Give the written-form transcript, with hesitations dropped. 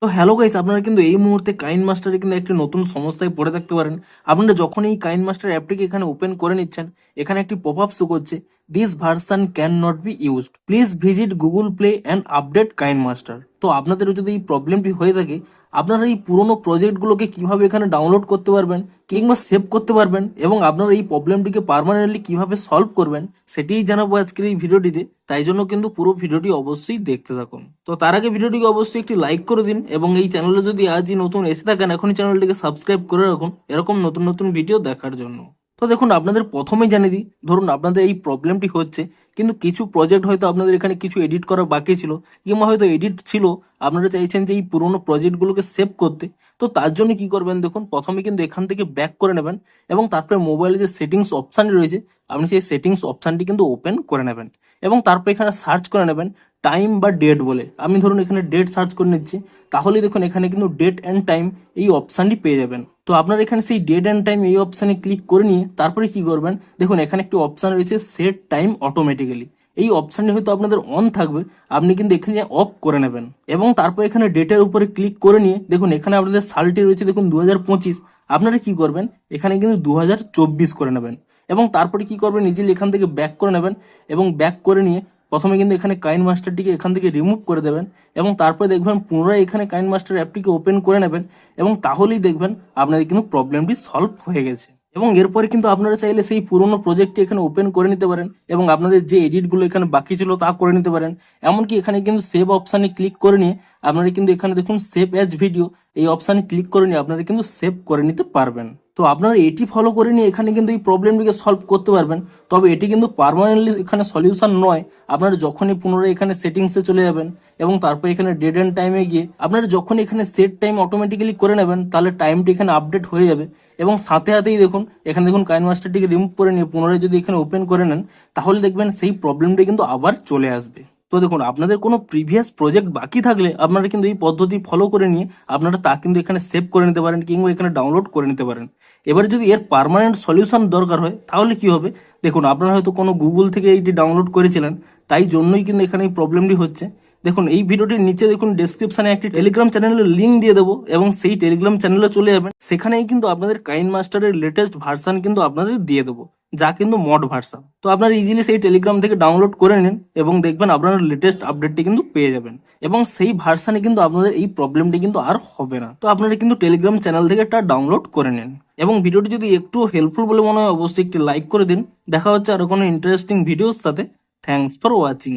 তো hello guys, আপনারা কিন্তু এই মুহূর্তে কাইন মাস্টারে কিন্তু একটি নতুন সমস্যায় পড়ে থাকতে পারেন। আপনারা যখন এই কাইন মাস্টার অ্যাপটিকে এখানে ওপেন করে নিচ্ছেন, এখানে একটি পপ আপ শো করছে, this version can not be used, please visit Google Play and update Kine Master. তো আপনাদের যদি এই প্রবলেমটি হয়ে থাকে, আপনারা এই পুরোনো প্রজেক্টগুলোকে কিভাবে এখানে ডাউনলোড করতে পারবেন কিংবা সেভ করতে পারবেন এবং আপনারা এই প্রবলেমটিকে পার্মানেন্টলি কিভাবে সলভ করবেন সেটিই জানাবো আজকের এই ভিডিওটিতে। তাই জন্য কিন্তু পুরো ভিডিওটি অবশ্যই দেখতে থাকুন। তো তার আগে ভিডিওটিকে অবশ্যই একটি লাইক করে দিন এবং এই চ্যানেলে যদি আজই নতুন এসে থাকেন এখনই চ্যানেলটিকে সাবস্ক্রাইব করে রাখুন এরকম নতুন নতুন ভিডিও দেখার জন্য। তো দেখুন, আপনাদের প্রথমেই জানিয়ে দিই, ধরুন আপনাদের এই প্রবলেমটি হচ্ছে কিন্তু কিছু প্রজেক্ট হয়তো আপনাদের এখানে কিছু এডিট করা বাকি ছিল কিংবা হয়তো এডিট ছিল, আপনারা চাইছেন যে এই পুরোনো প্রজেক্টগুলোকে সেভ করতে। তো তার জন্য কি করবেন, দেখুন প্রথমে কিন্তু এখান থেকে ব্যাক করে নেবেন এবং তারপরে মোবাইলে যে সেটিংস অপশানটি রয়েছে আপনি সেই সেটিংস অপশানটি কিন্তু ওপেন করে নেবেন এবং তারপর এখানে সার্চ করে নেবেন টাইম বা ডেট বলে। আমি ধরুন এখানে ডেট সার্চ করে নিচ্ছি, তাহলে দেখুন এখানে কিন্তু ডেট অ্যান্ড টাইম এই অপশানটি পেয়ে যাবেন। তো আপনারা এখানে সেই ডেট অ্যান্ড টাইম এই অপশানে ক্লিক করে নিয়ে তারপরে কি করবেন, দেখুন এখানে একটি অপশান রয়েছে সেট টাইম অটোমেটিক্যালি। এই অপশানটি হয়তো আপনাদের অন থাকবে, আপনি কিন্তু এখানে অফ করে নেবেন এবং তারপর এখানে ডেটের উপরে ক্লিক করে নিয়ে দেখুন এখানে আপনাদের সালটি রয়েছে দেখুন 2025, আপনারা কি করবেন এখানে কিন্তু 2024 করে নেবেন এবং তারপরে কি করবেন নিজে এখান থেকে ব্যাক করে নেবেন এবং ব্যাক করে নিয়ে প্রথমে কিন্তু এখানে কাইন মাস্টারটিকে এখান থেকে রিমুভ করে দেবেন এবং তারপরে দেখবেন পুনরায় এখানে কাইন মাস্টার অ্যাপটিকে ওপেন করে নেবেন এবং তাহলেই দেখবেন আপনাদের কিন্তু প্রবলেমটি সলভ হয়ে গেছে। এবং এরপরে কিন্তু আপনারা চাইলে সেই পুরোনো প্রজেক্টটি এখানে ওপেন করে নিতে পারেন এবং আপনাদের যে এডিটগুলো এখানে বাকি ছিল তা করে নিতে পারেন। এমনকি এখানে কিন্তু সেভ অপশানে ক্লিক করে নিয়ে আপনারা কিন্তু এখানে দেখুন সেভ অ্যাজ ভিডিও এই অপশানে ক্লিক করে নিয়ে আপনারা কিন্তু সেভ করে নিতে পারবেন। তো আপনারা এটি ফলো করে নিয়ে এখানে কিন্তু এই প্রবলেমটিকে সলভ করতে পারবেন। তবে এটি কিন্তু পার্মানেন্টলি এখানে সলিউশন নয়। আপনারা যখনই পুনরায় এখানে সেটিংসে চলে যাবেন এবং তারপর এখানে ডেট অ্যান্ড টাইমে গিয়ে আপনারা যখন এখানে সেট টাইম অটোমেটিক্যালি করে নেবেন তাহলে টাইমটি এখানে আপডেট হয়ে যাবে এবং সাথে সাথেই দেখুন এখানে দেখুন কাইন মাস্টারটিকে রিমুভ করে নিয়ে পুনরায় যদি এখানে ওপেন করে নেন তাহলে দেখবেন সেই প্রবলেমটি কিন্তু আবার চলে আসবে। তো দেখুন, আপনাদের কোনো প্রিভিয়াস প্রজেক্ট বাকি থাকলে আপনারা কিন্তু এই পদ্ধতি ফলো করে নিয়ে আপনারা তা কিন্তু এখানে সেভ করে নিতে পারেন কিংবা এখানে ডাউনলোড করে নিতে পারেন। এবারে যদি এর পার্মানেন্ট সলিউশন দরকার হয় তাহলে কি হবে, দেখুন আপনারা হয়তো কোনো গুগল থেকে এইটি ডাউনলোড করেছিলেন, তাই জন্যই কিন্তু এখানে এই প্রবলেমটি হচ্ছে। দেখুন এই ভিডিওটির নিচে দেখুন ডেসক্রিপশনে একটি টেলিগ্রাম চ্যানেলের লিঙ্ক দিয়ে দেবো এবং সেই টেলিগ্রাম চ্যানেলে চলে যাবেন, সেখানেই কিন্তু আপনাদের কাইন মাস্টারের লেটেস্ট ভার্সন কিন্তু আপনাদের দিয়ে দেবো, যা কিন্তু মড ভার্সন। তো আপনারা ইজিলি সেই টেলিগ্রাম থেকে ডাউনলোড করে নিন এবং দেখবেন আপনারা লেটেস্ট আপডেটটি কিন্তু পেয়ে যাবেন এবং সেই ভার্সানে কিন্তু আপনাদের এই প্রবলেমটি কিন্তু আর হবে না। তো আপনারা কিন্তু টেলিগ্রাম চ্যানেল থেকে এটা ডাউনলোড করে নিন এবং ভিডিওটি যদি একটু হেল্পফুল বলে মনে হয় অবশ্যই একটি লাইক করে দিন। দেখা হচ্ছে আরো কোনো ইন্টারেস্টিং ভিডিওর সাথে। Thanks for watching.